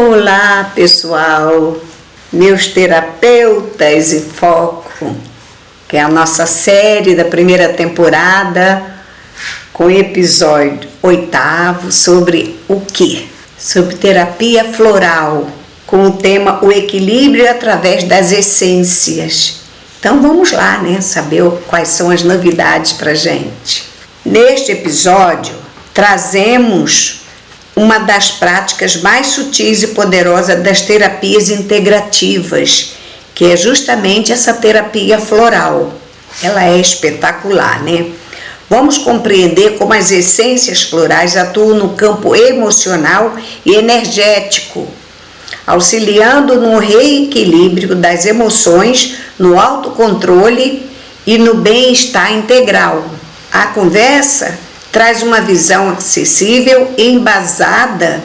Olá, pessoal, meus terapeutas e foco, que é a nossa série da primeira temporada, com o episódio 8º sobre o quê? Sobre terapia floral, com o tema o equilíbrio através das essências. Então vamos lá, saber quais são as novidades pra gente. Neste episódio, trazemos uma das práticas mais sutis e poderosas das terapias integrativas, que é justamente essa terapia floral. Ela é espetacular, Vamos compreender como as essências florais atuam no campo emocional e energético, auxiliando no reequilíbrio das emoções, no autocontrole e no bem-estar integral. A conversa traz uma visão acessível e embasada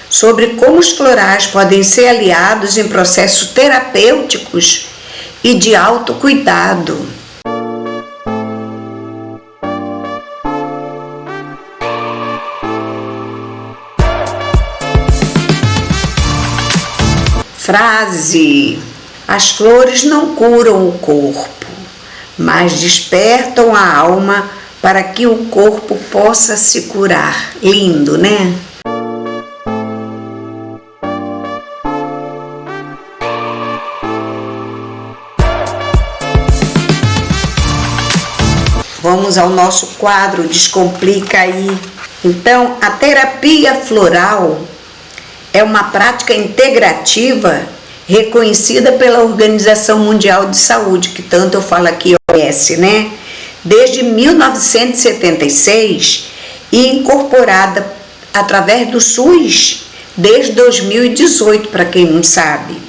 sobre como os florais podem ser aliados em processos terapêuticos e de autocuidado. Frase: as flores não curam o corpo, mas despertam a alma para que o corpo possa se curar. Lindo, Vamos ao nosso quadro Descomplica aí. Então, a terapia floral é uma prática integrativa reconhecida pela Organização Mundial de Saúde, que tanto eu falo aqui, OMS, desde 1976 e incorporada através do SUS desde 2018, para quem não sabe,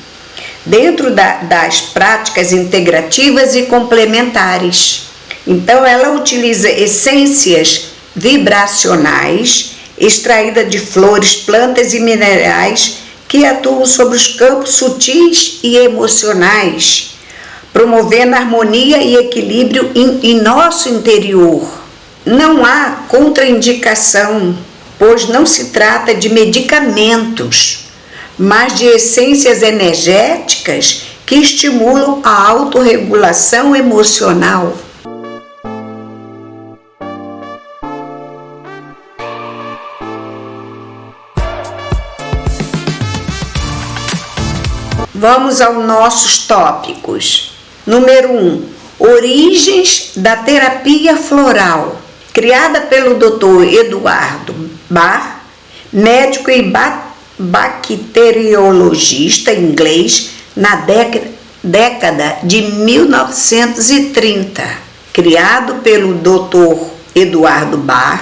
dentro das práticas integrativas e complementares. Então, ela utiliza essências vibracionais extraídas de flores, plantas e minerais que atuam sobre os campos sutis e emocionais, promovendo harmonia e equilíbrio em nosso interior. Não há contraindicação, pois não se trata de medicamentos, mas de essências energéticas que estimulam a autorregulação emocional. Vamos aos nossos tópicos. Número 1. Origens da terapia floral. Criada pelo Dr. Eduardo Bach, médico e bacteriologista inglês, na década de 1930. Criado pelo Dr. Eduardo Bach,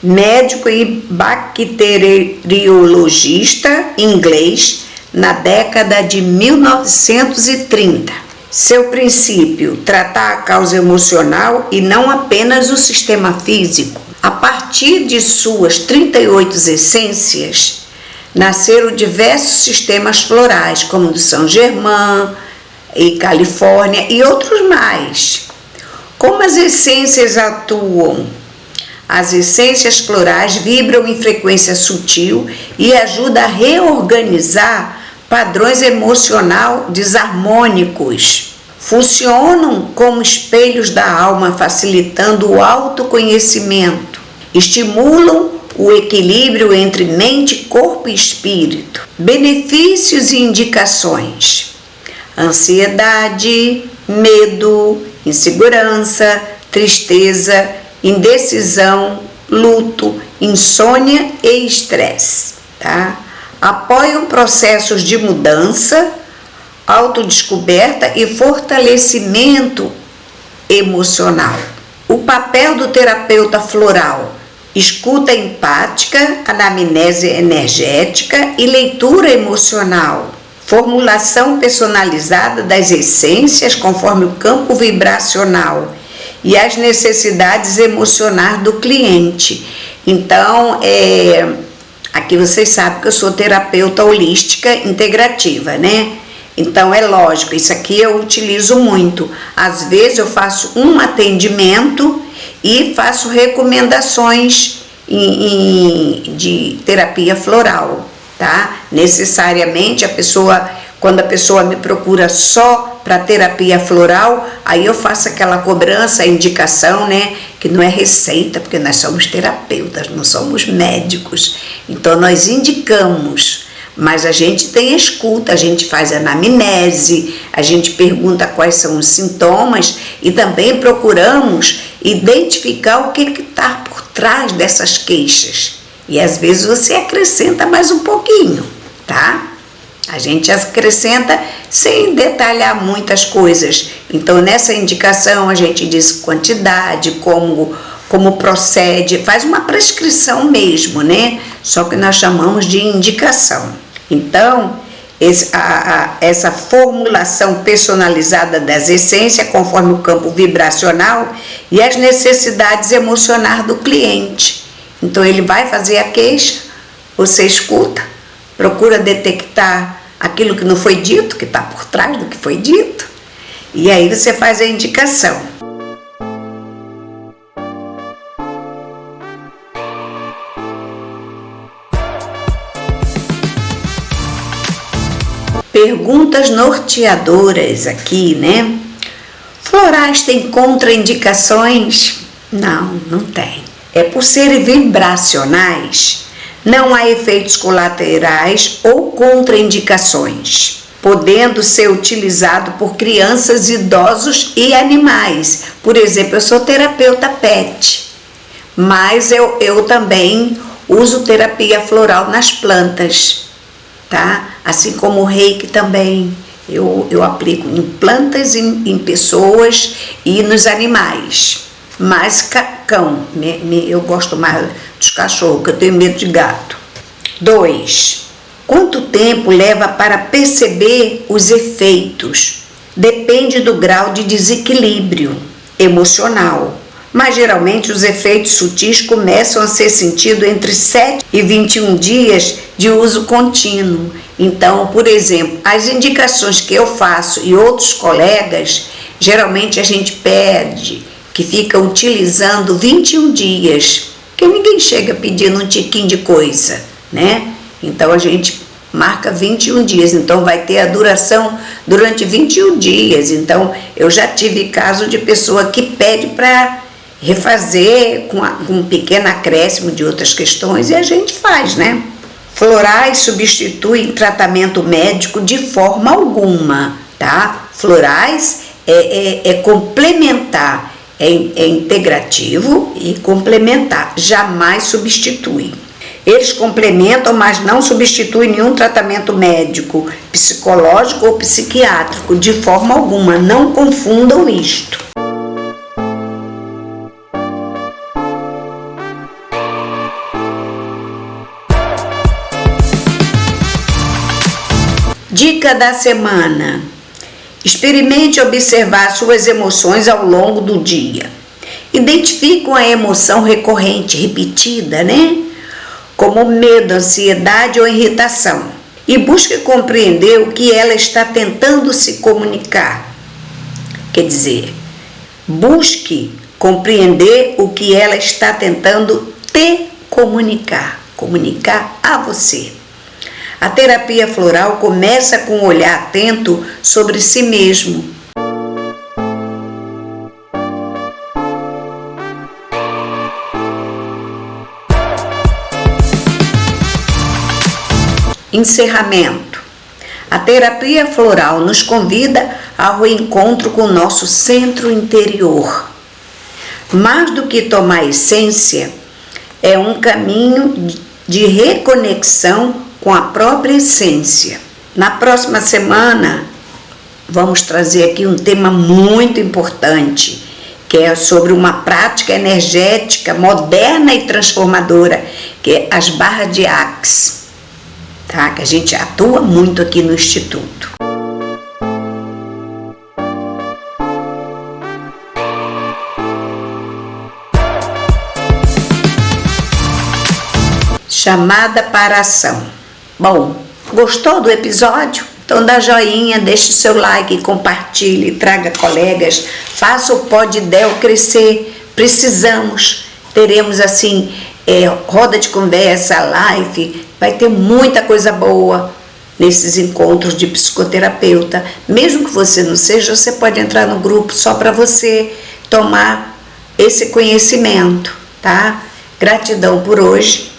médico e bacteriologista inglês, na década de 1930. Seu princípio: tratar a causa emocional e não apenas o sistema físico. A partir de suas 38 essências, nasceram diversos sistemas florais, como o de São Germain e Califórnia e outros mais. Como as essências atuam? As essências florais vibram em frequência sutil e ajudam a reorganizar padrões emocional desarmônicos. Funcionam como espelhos da alma, facilitando o autoconhecimento. Estimulam o equilíbrio entre mente, corpo e espírito. Benefícios e indicações: ansiedade, medo, insegurança, tristeza, indecisão, luto, insônia e estresse, Apoiam processos de mudança, autodescoberta e fortalecimento emocional. O papel do terapeuta floral: escuta empática, anamnese energética e leitura emocional. Formulação personalizada das essências conforme o campo vibracional e as necessidades emocionais do cliente. Então, aqui vocês sabem que eu sou terapeuta holística integrativa, Então, é lógico, isso aqui eu utilizo muito. Às vezes eu faço um atendimento e faço recomendações de terapia floral. tá? Necessariamente quando a pessoa me procura só para terapia floral, aí eu faço aquela cobrança, a indicação, né? Que não é receita, porque nós somos terapeutas, não somos médicos. Então nós indicamos, mas a gente tem escuta, a gente faz anamnese, a gente pergunta quais são os sintomas e também procuramos identificar o que está por trás dessas queixas. E às vezes você acrescenta mais um pouquinho, tá? A gente acrescenta sem detalhar muitas coisas. Então, nessa indicação, a gente diz quantidade, como procede, faz uma prescrição mesmo, né? Só que nós chamamos de indicação. Então, essa formulação personalizada das essências, conforme o campo vibracional e as necessidades emocionais do cliente. Então, ele vai fazer a queixa, você escuta, procura detectar aquilo que não foi dito, que está por trás do que foi dito, e aí você faz a indicação. Perguntas norteadoras aqui, né? Florais têm contraindicações? Não, não tem. É por serem vibracionais, não há efeitos colaterais ou contraindicações, podendo ser utilizado por crianças, idosos e animais. Por exemplo, eu sou terapeuta PET, mas eu também uso terapia floral nas plantas, tá? Assim como o reiki também, eu aplico em plantas, em pessoas e nos animais. Mas cão, eu gosto mais dos cachorros, que eu tenho medo de gato. 2. Quanto tempo leva para perceber os efeitos? Depende do grau de desequilíbrio emocional, mas geralmente os efeitos sutis começam a ser sentidos entre 7 e 21 dias de uso contínuo. Então, por exemplo, as indicações que eu faço e outros colegas, geralmente a gente pede que fica utilizando 21 dias, porque ninguém chega pedindo um tiquinho de coisa, né? Então a gente marca 21 dias, então vai ter a duração durante 21 dias. Então eu já tive caso de pessoa que pede para refazer com um pequeno acréscimo de outras questões e a gente faz, né? Florais substituem tratamento médico de forma alguma, tá? Florais é complementar. É integrativo e complementar, jamais substitui. Eles complementam, mas não substituem nenhum tratamento médico, psicológico ou psiquiátrico, de forma alguma, não confundam isto. Dica da semana. Experimente observar suas emoções ao longo do dia. Identifique uma emoção recorrente, repetida, né? Como medo, ansiedade ou irritação. E busque compreender o que ela está tentando se comunicar. Quer dizer, busque compreender o que ela está tentando te comunicar a você. A terapia floral começa com um olhar atento sobre si mesmo. Encerramento. A terapia floral nos convida ao encontro com o nosso centro interior. Mais do que tomar essência, é um caminho de reconexão com a própria essência. Na próxima semana, vamos trazer aqui um tema muito importante, que é sobre uma prática energética moderna e transformadora, que é as barras de Axe, tá? Que a gente atua muito aqui no Instituto. Chamada para a ação. Bom, gostou do episódio? Então dá joinha, deixe o seu like, compartilhe, traga colegas, faça o Pod Del crescer. Precisamos, teremos assim roda de conversa, live, vai ter muita coisa boa nesses encontros de psicoterapeuta. Mesmo que você não seja, você pode entrar no grupo só para você tomar esse conhecimento, tá? Gratidão por hoje.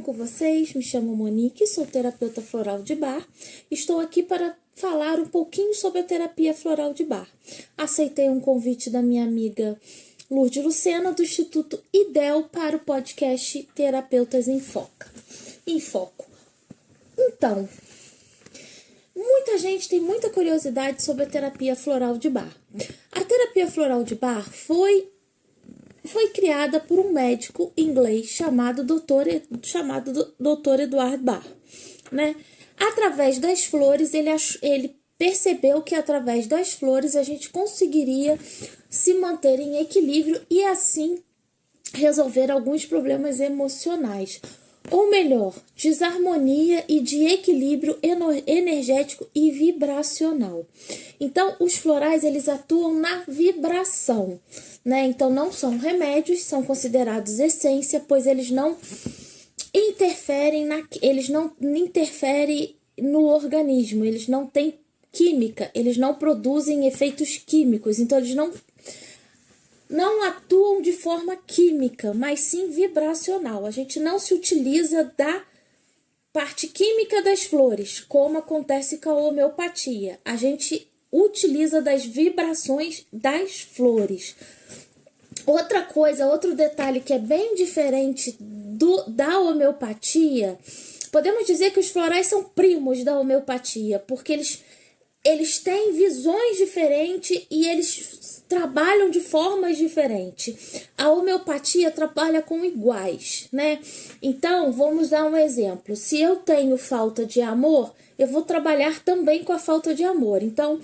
Com vocês, me chamo Monique, sou terapeuta floral de Bar. Estou aqui para falar um pouquinho sobre a terapia floral de Bar. Aceitei um convite da minha amiga Lourdes Lucena, do Instituto IDEL, para o podcast Terapeutas em Foco. Então, muita gente tem muita curiosidade sobre a terapia floral de Bar. A terapia floral de Bar foi criada por um médico inglês chamado Dr. Edward Bar, né? Através das flores, ele percebeu que através das flores a gente conseguiria se manter em equilíbrio e assim resolver alguns problemas emocionais, ou melhor, desarmonia e de equilíbrio energético e vibracional. Então, os florais, eles atuam na vibração, né? Então, não são remédios, são considerados essência, pois eles não interferem no organismo, eles não têm química, eles não produzem efeitos químicos, então eles não atuam de forma química, mas sim vibracional. A gente não se utiliza da parte química das flores, como acontece com a homeopatia. A gente utiliza das vibrações das flores. Outra coisa, outro detalhe que é bem diferente da homeopatia, podemos dizer que os florais são primos da homeopatia, porque eles têm visões diferentes e eles trabalham de formas diferentes. A homeopatia trabalha com iguais, né? Então, vamos dar um exemplo. Se eu tenho falta de amor, eu vou trabalhar também com a falta de amor. Então,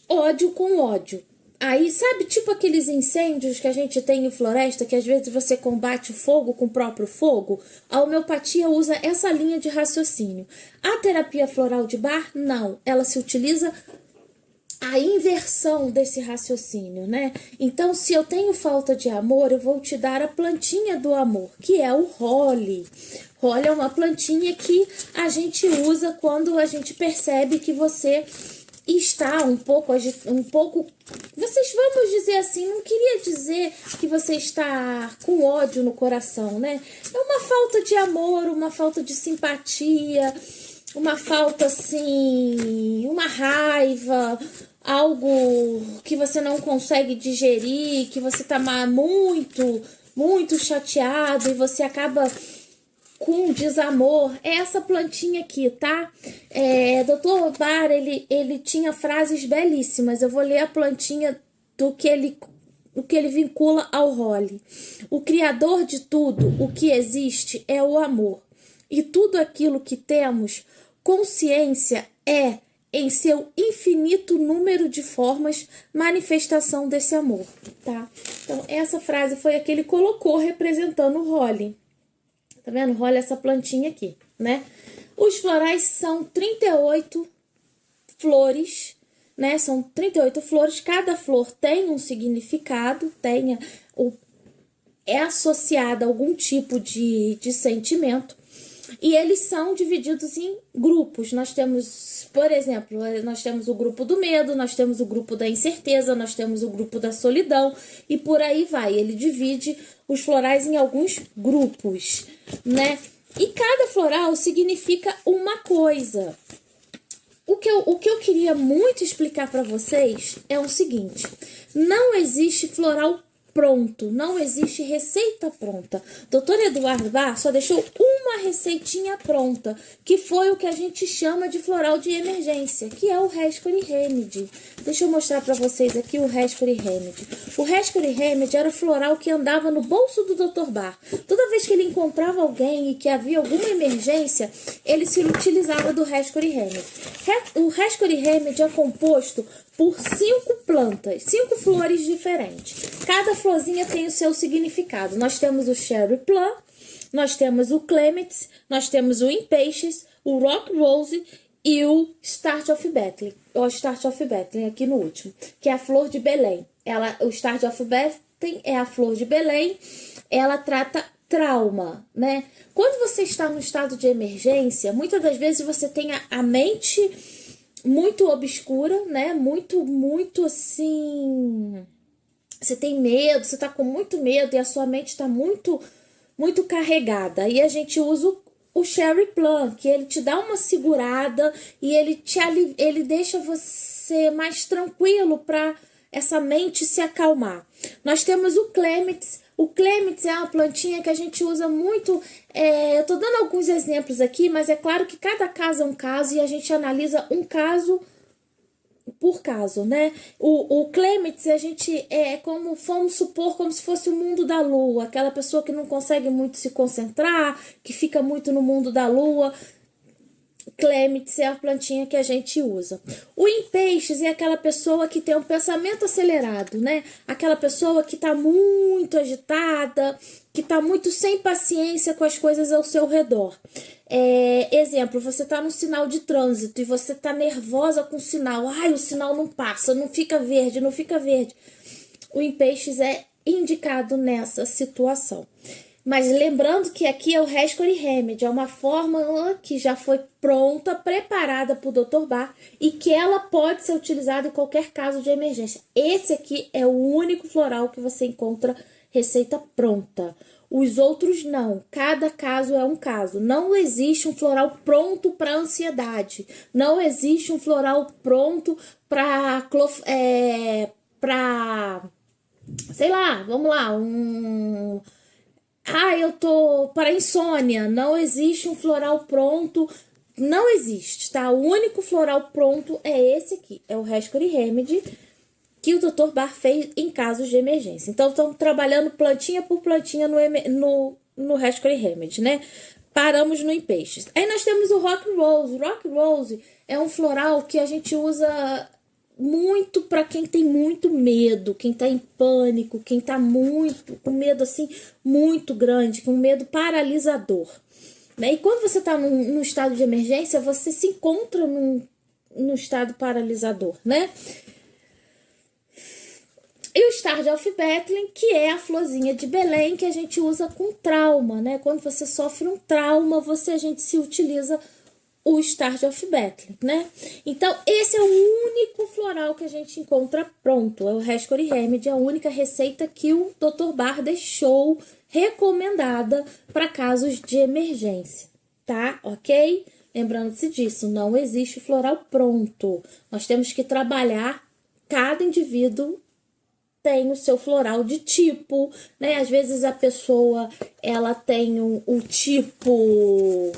ódio com ódio. Aí, sabe, tipo aqueles incêndios que a gente tem em floresta, que às vezes você combate o fogo com o próprio fogo? A homeopatia usa essa linha de raciocínio. A terapia floral de Bar, não. Ela se utiliza a inversão desse raciocínio, né? Então, se eu tenho falta de amor, eu vou te dar a plantinha do amor, que é o Holly. Holly é uma plantinha que a gente usa quando a gente percebe que você está um pouco, vocês vamos dizer assim, não queria dizer que você está com ódio no coração, né? É uma falta de amor, uma falta de simpatia, uma falta assim, uma raiva, algo que você não consegue digerir, que você tá muito chateado e você acaba com desamor. É essa plantinha aqui, tá? Dr. Bar, ele tinha frases belíssimas. Eu vou ler a plantinha do que ele vincula ao Holly. O criador de tudo, o que existe, é o amor. E tudo aquilo que temos, consciência é, em seu infinito número de formas, manifestação desse amor, tá? Então, essa frase foi a que ele colocou representando o Holly. Tá vendo? Olha essa plantinha aqui, né? Os florais são 38 flores, né? São 38 flores. Cada flor tem um significado, é associada a algum tipo de sentimento. E eles são divididos em grupos. Nós temos, por exemplo, nós temos o grupo do medo, nós temos o grupo da incerteza, nós temos o grupo da solidão e por aí vai. Ele divide os florais em alguns grupos, né? E cada floral significa uma coisa. O que eu queria muito explicar para vocês é o seguinte: não existe floral pronto, não existe receita pronta. Dr. Edward Bar só deixou uma receitinha pronta, que foi o que a gente chama de floral de emergência, que é o Rescue Remedy. Deixa eu mostrar para vocês aqui o Rescue Remedy. O Rescue Remedy era o floral que andava no bolso do Dr. Bar. Toda vez que ele encontrava alguém e que havia alguma emergência, ele se utilizava do Rescue Remedy. O Rescue Remedy é composto por 5 plantas, 5 flores diferentes. Cada florzinha tem o seu significado. Nós temos o Cherry Plum, nós temos o Clements, nós temos o Impatiens, o Rock Rose e o Start of Bethlehem, ou Start of Bethlehem aqui no último, que é a flor de Belém. O Start of Bethlehem é a flor de Belém, ela trata trauma, né? Quando você está no estado de emergência, muitas das vezes você tem a mente muito obscura, né? Muito assim... Você tem medo, você tá com muito medo e a sua mente está muito carregada. E a gente usa o Sherry Plum, que ele te dá uma segurada e ele deixa você mais tranquilo para essa mente se acalmar. Nós temos o Clements. O Clements é uma plantinha que a gente usa muito. Eu tô dando alguns exemplos aqui, mas é claro que cada caso é um caso e a gente analisa um caso por caso, né? O Clements, a gente vamos supor, como se fosse o mundo da lua, aquela pessoa que não consegue muito se concentrar, que fica muito no mundo da lua. Clements é a plantinha que a gente usa. O Impatiens é aquela pessoa que tem um pensamento acelerado, né? Aquela pessoa que tá muito agitada, que tá muito sem paciência com as coisas ao seu redor. Exemplo, você tá no sinal de trânsito e você tá nervosa com o sinal. Ai, o sinal não passa, não fica verde, não fica verde. O Impatiens é indicado nessa situação. Mas lembrando que aqui é o Rescue Remedy, é uma fórmula que já foi pronta, preparada por Dr. Bar e que ela pode ser utilizada em qualquer caso de emergência. Esse aqui é o único floral que você encontra receita pronta. Os outros não, cada caso é um caso. Não existe um floral pronto para ansiedade, não existe um floral pronto para sei lá, vamos lá, eu tô para insônia. Não existe um floral pronto, não existe, tá? O único floral pronto é esse aqui, é o Rescue Remedy, que o Dr. Bar fez em casos de emergência. Então, estamos trabalhando plantinha por plantinha no Rescue Remedy, né? Paramos no Impatiens. Aí nós temos o Rock Rose. Rock Rose é um floral que a gente usa muito para quem tem muito medo, quem tá em pânico, quem tá com medo assim, muito grande, com medo paralisador, né? E quando você tá num estado de emergência, você se encontra num estado paralisador, né? E o Star of Bethlehem, que é a florzinha de Belém que a gente usa com trauma, né? Quando você sofre um trauma, a gente se utiliza o Star of Bethlehem, né? Então, esse é o único floral que a gente encontra pronto. É o Rescue Remedy, a única receita que o Dr. Bar deixou recomendada para casos de emergência, tá? Ok? Lembrando-se disso, não existe floral pronto. Nós temos que trabalhar, cada indivíduo tem o seu floral de tipo, né? Às vezes a pessoa, ela tem um tipo,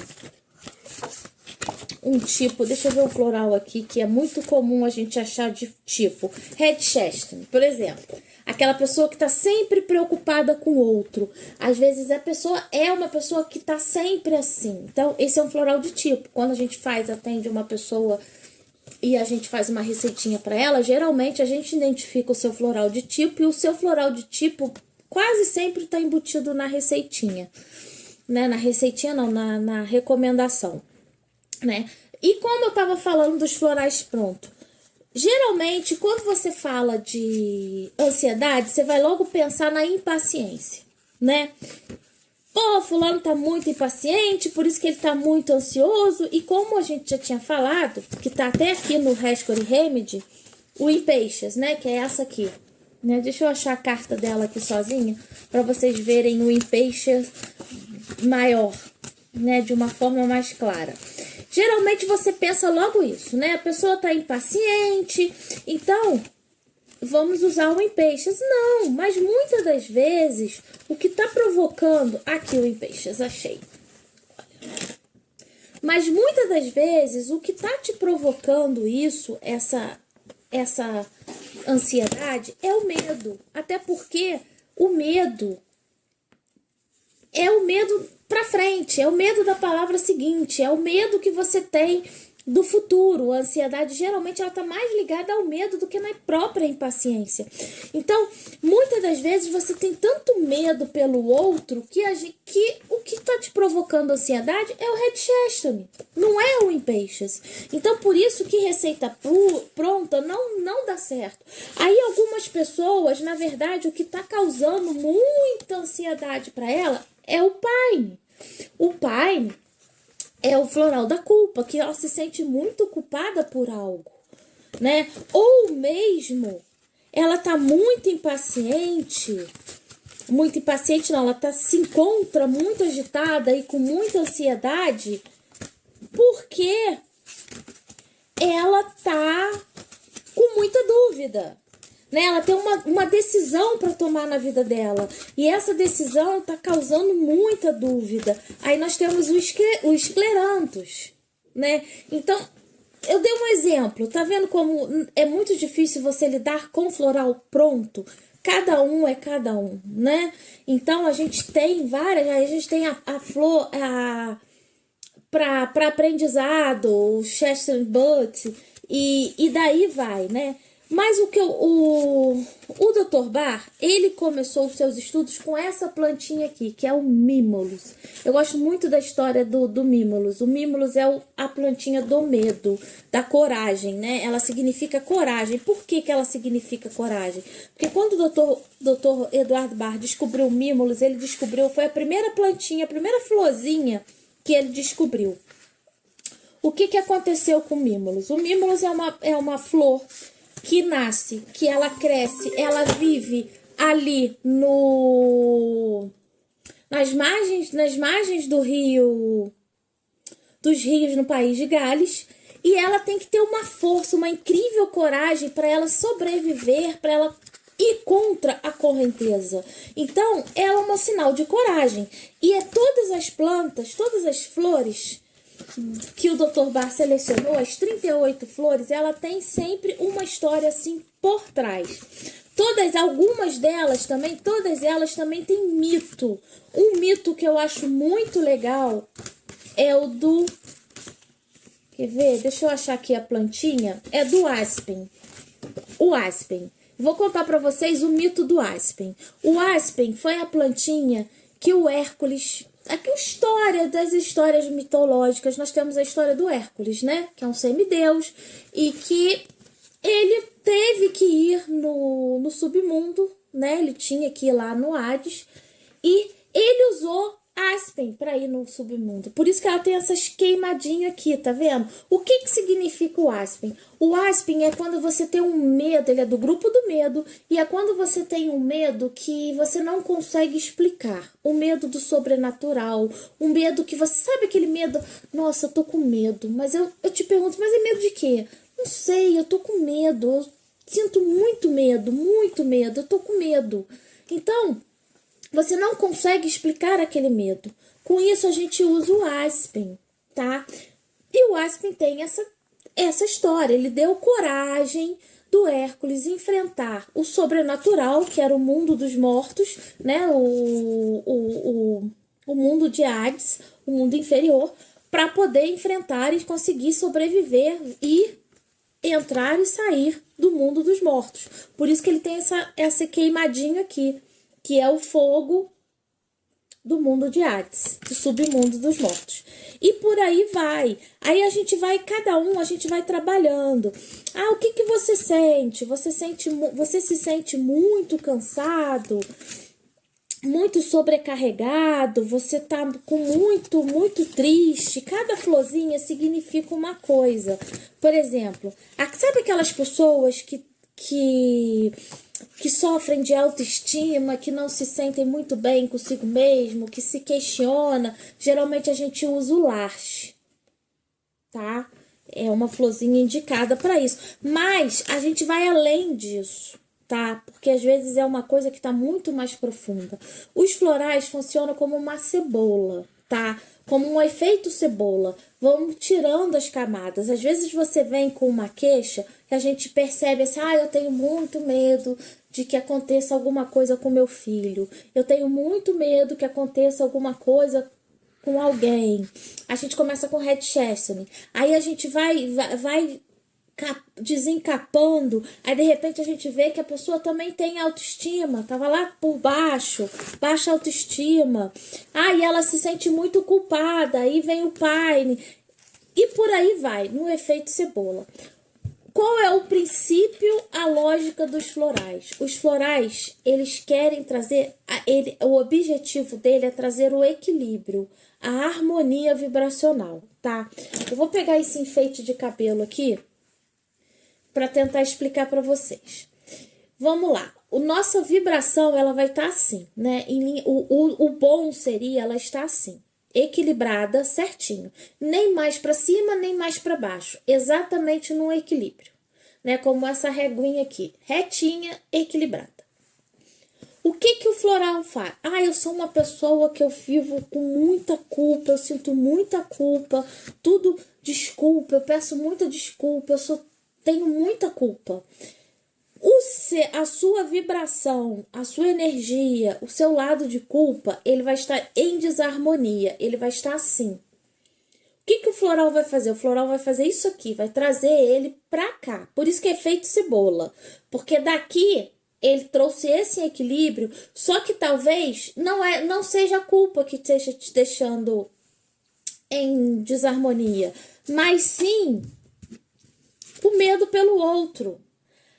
deixa eu ver um floral aqui que é muito comum a gente achar de tipo, Red Chestnut, por exemplo. Aquela pessoa que tá sempre preocupada com o outro. Às vezes a pessoa é uma pessoa que tá sempre assim. Então, esse é um floral de tipo. Quando a gente atende uma pessoa e a gente faz uma receitinha para ela, geralmente a gente identifica o seu floral de tipo, e o seu floral de tipo quase sempre está embutido na receitinha, né? Na receitinha não, na recomendação, né? E como eu estava falando dos florais pronto, geralmente quando você fala de ansiedade, você vai logo pensar na impaciência, né? Pô, fulano tá muito impaciente, por isso que ele tá muito ansioso. E como a gente já tinha falado, que tá até aqui no Rescue Remedy, o Impatiens, né? Que é essa aqui, né? Deixa eu achar a carta dela aqui sozinha, pra vocês verem o Impatiens maior, né? De uma forma mais clara. Geralmente você pensa logo isso, né? A pessoa tá impaciente, então vamos usar o Impatiens. Não, mas muitas das vezes o que está provocando... Aqui o Impatiens, achei. Mas muitas das vezes o que está te provocando isso, essa ansiedade, é o medo. Até porque o medo é o medo para frente, é o medo da palavra seguinte, é o medo que você tem do futuro. A ansiedade geralmente ela tá mais ligada ao medo do que na própria impaciência. Então, muitas das vezes você tem tanto medo pelo outro que o que tá te provocando ansiedade é o Red Chestnut, não é o Impatience. Então, por isso que receita pronta não dá certo. Aí algumas pessoas, na verdade, o que tá causando muita ansiedade para ela é o Pine. O Pine é o floral da culpa, que ela se sente muito culpada por algo, né? Ou mesmo ela tá muito impaciente não, ela se encontra muito agitada e com muita ansiedade porque ela tá com muita dúvida, né? Ela tem uma decisão para tomar na vida dela e essa decisão tá causando muita dúvida. Aí nós temos o esclerantos, né? Então, eu dei um exemplo, tá vendo como é muito difícil você lidar com floral pronto? Cada um é cada um, né? Então, a gente tem várias, a gente tem a flor, para aprendizado, o Chestnut Butt, e daí vai, né? Mas o Dr. Barr, ele começou os seus estudos com essa plantinha aqui, que é o Mimulus. Eu gosto muito da história do Mimulus. O Mimulus é a plantinha do medo, da coragem, né? Ela significa coragem. Por que ela significa coragem? Porque quando o Dr. Edward Barr descobriu o Mimulus, ele descobriu, foi a primeira plantinha, a primeira florzinha que ele descobriu. O que aconteceu com o Mimulus? O Mimulus é uma flor que nasce, que ela cresce, ela vive ali nas margens dos rios no país de Gales, e ela tem que ter uma força, uma incrível coragem para ela sobreviver, para ela ir contra a correnteza. Então, ela é um sinal de coragem. E todas as plantas, todas as flores que o Dr. Barr selecionou, as 38 flores, ela tem sempre uma história assim por trás. Algumas delas também, todas elas também têm mito. Um mito que eu acho muito legal é o do... Quer ver? Deixa eu achar aqui a plantinha. É do aspen. O aspen. Vou contar para vocês o mito do aspen. O aspen foi a plantinha que o Hércules... Aqui das histórias mitológicas, nós temos a história do Hércules, né? Que é um semideus e que ele teve que ir no submundo, né? Ele tinha que ir lá no Hades e ele usou aspen para ir no submundo. Por isso que ela tem essas queimadinhas aqui, tá vendo? O que significa o aspen? O aspen é quando você tem um medo, ele é do grupo do medo, e é quando você tem um medo que você não consegue explicar. O medo do sobrenatural, um medo que você... Sabe aquele medo? Nossa, eu tô com medo. Mas eu te pergunto, mas é medo de quê? Não sei, eu tô com medo. Eu sinto muito medo, eu tô com medo. Então... você não consegue explicar aquele medo. Com isso, a gente usa o aspen, tá? E o aspen tem essa história. Ele deu coragem do Hércules enfrentar o sobrenatural, que era o mundo dos mortos, né? O mundo de Hades, o mundo inferior, para poder enfrentar e conseguir sobreviver e entrar e sair do mundo dos mortos. Por isso que ele tem essa queimadinha aqui, que é o fogo do mundo de Hades, do submundo dos mortos. E por aí vai. Aí a gente vai trabalhando. O que você sente? Você se sente muito cansado, muito sobrecarregado, você tá com muito triste. Cada florzinha significa uma coisa. Por exemplo, sabe aquelas pessoas que sofrem de autoestima, que não se sentem muito bem consigo mesmo, que se questiona? Geralmente a gente usa o larche, tá? É uma florzinha indicada para isso. Mas a gente vai além disso, tá? Porque às vezes é uma coisa que tá muito mais profunda. Os florais funcionam como uma cebola, tá? Como um efeito cebola. Vamos tirando as camadas. Às vezes você vem com uma queixa que a gente percebe assim, eu tenho muito medo de que aconteça alguma coisa com meu filho. Eu tenho muito medo que aconteça alguma coisa com alguém, a gente começa com Red Chestnut, aí a gente vai desencapando, aí de repente a gente vê que a pessoa também tem autoestima, tava lá por baixo, baixa autoestima, aí ela se sente muito culpada, aí vem o Pine, e por aí vai, no efeito cebola. Qual é o princípio, a lógica dos florais? Os florais, eles querem trazer, o objetivo dele é trazer o equilíbrio, a harmonia vibracional, tá? Eu vou pegar esse enfeite de cabelo aqui para tentar explicar para vocês. Vamos lá. A nossa vibração, ela vai estar assim, né? O bom seria ela estar assim, equilibrada, certinho. Nem mais para cima, nem mais para baixo. Exatamente no equilíbrio, né? Como essa reguinha aqui, retinha, equilibrada. O que o floral faz? Eu sou uma pessoa que eu vivo com muita culpa, eu sinto muita culpa, tudo desculpa, eu peço muita desculpa, tenho muita culpa. A sua vibração, a sua energia, o seu lado de culpa, ele vai estar em desarmonia, ele vai estar assim. O que o floral vai fazer? O floral vai fazer isso aqui, vai trazer ele pra cá. Por isso que é efeito cebola, porque daqui ele trouxe esse equilíbrio, só que talvez não seja a culpa que esteja te deixando em desarmonia, mas sim o medo pelo outro.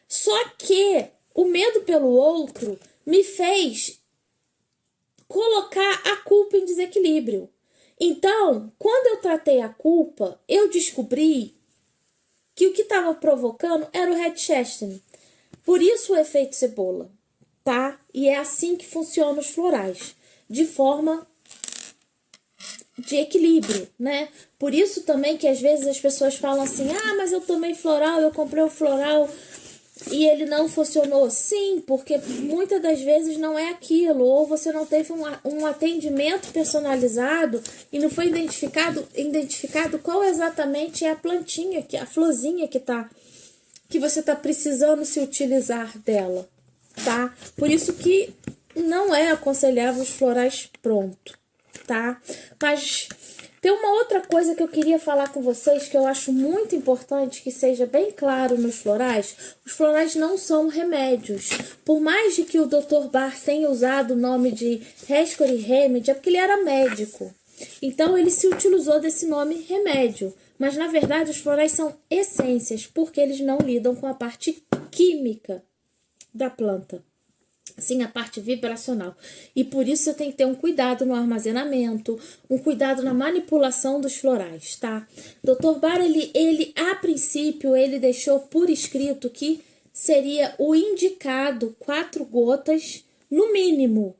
Só que o medo pelo outro me fez colocar a culpa em desequilíbrio. Então, quando eu tratei a culpa, eu descobri que o que estava provocando era o Red Chestnut. Por isso o efeito cebola, tá? E é assim que funcionam os florais, de forma de equilíbrio, né? Por isso também que às vezes as pessoas falam assim, mas eu tomei floral, eu comprei o floral e ele não funcionou. Sim, porque muitas das vezes não é aquilo, ou você não teve um atendimento personalizado e não foi identificado qual exatamente é a plantinha, a florzinha que você tá precisando se utilizar dela, tá? Por isso que não é aconselhável os florais pronto, tá? Mas tem uma outra coisa que eu queria falar com vocês que eu acho muito importante que seja bem claro nos florais. Os florais não são remédios. Por mais de que o Dr. Bach tenha usado o nome de Rescue Remedy, é porque ele era médico. Então ele se utilizou desse nome remédio. Mas na verdade os florais são essências, porque eles não lidam com a parte química da planta. Sim, a parte vibracional. E por isso você tem que ter um cuidado no armazenamento, um cuidado na manipulação dos florais, tá? Dr. Bar, ele a princípio, ele deixou por escrito que seria o indicado 4 gotas, no mínimo,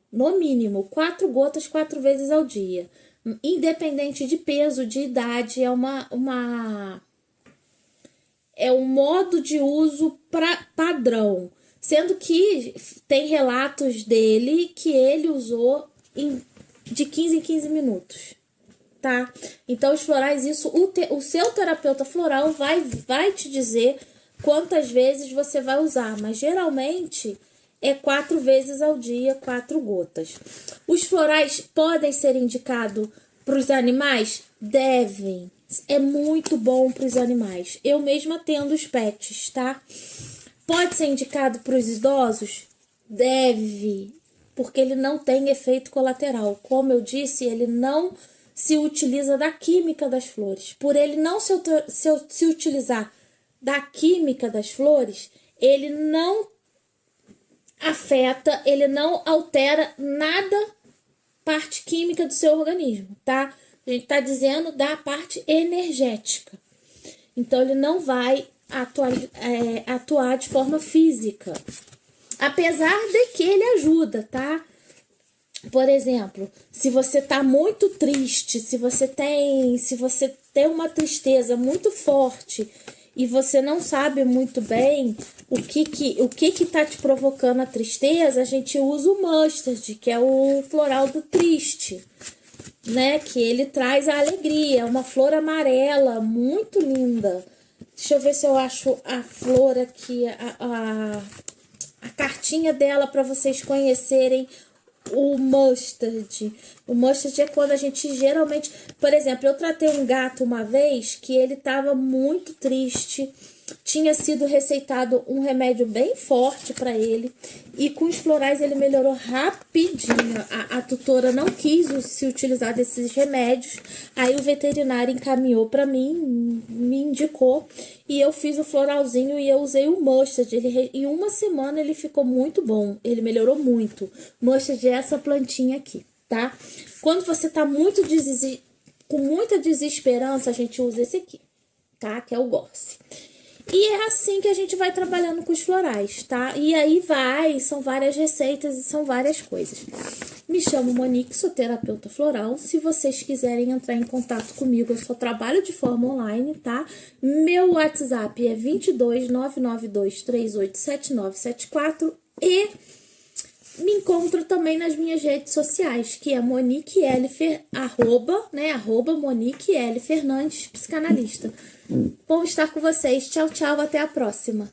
4 gotas 4 vezes ao dia. Independente de peso, de idade, é um modo de uso padrão. Sendo que tem relatos dele que ele usou de 15 em 15 minutos, tá? Então, os florais, o seu terapeuta floral vai te dizer quantas vezes você vai usar, mas geralmente é 4 vezes ao dia, 4 gotas. Os florais podem ser indicados para os animais? Devem. É muito bom para os animais. Eu mesma tendo os pets, tá? Pode ser indicado para os idosos? Deve, porque ele não tem efeito colateral. Como eu disse, ele não se utiliza da química das flores. Por ele não se utilizar da química das flores, ele não afeta, ele não altera nada parte química do seu organismo, tá? A gente tá dizendo da parte energética. Então, ele não vai atuar de forma física. Apesar de que ele ajuda, tá? Por exemplo, se você tá muito triste, se você tem uma tristeza muito forte e você não sabe muito bem o que tá te provocando a tristeza, a gente usa o mustard, que é o floral do triste, né? Que ele traz a alegria, uma flor amarela muito linda. Deixa eu ver se eu acho a flor aqui, a cartinha dela para vocês conhecerem o mustard. O mustard é quando a gente geralmente... Por exemplo, eu tratei um gato uma vez que ele tava muito triste. Tinha sido receitado um remédio bem forte para ele. E com os florais ele melhorou rapidinho. A tutora não quis se utilizar desses remédios. Aí o veterinário encaminhou para mim, me indicou. E eu fiz o floralzinho e eu usei o mustard. Em uma semana ele ficou muito bom. Ele melhorou muito. Mustard é essa plantinha aqui, tá? Quando você tá com muita desesperança, a gente usa esse aqui, tá? Que é o Gorse. E é assim que a gente vai trabalhando com os florais, tá? E aí são várias receitas e são várias coisas. Me chamo Monique, sou terapeuta floral. Se vocês quiserem entrar em contato comigo, eu só trabalho de forma online, tá? Meu WhatsApp é 22 992 38 7974 e me encontro também nas minhas redes sociais, que é Monique L. arroba Monique L. Fernandes, psicanalista. Bom estar com vocês. Tchau, tchau. Até a próxima.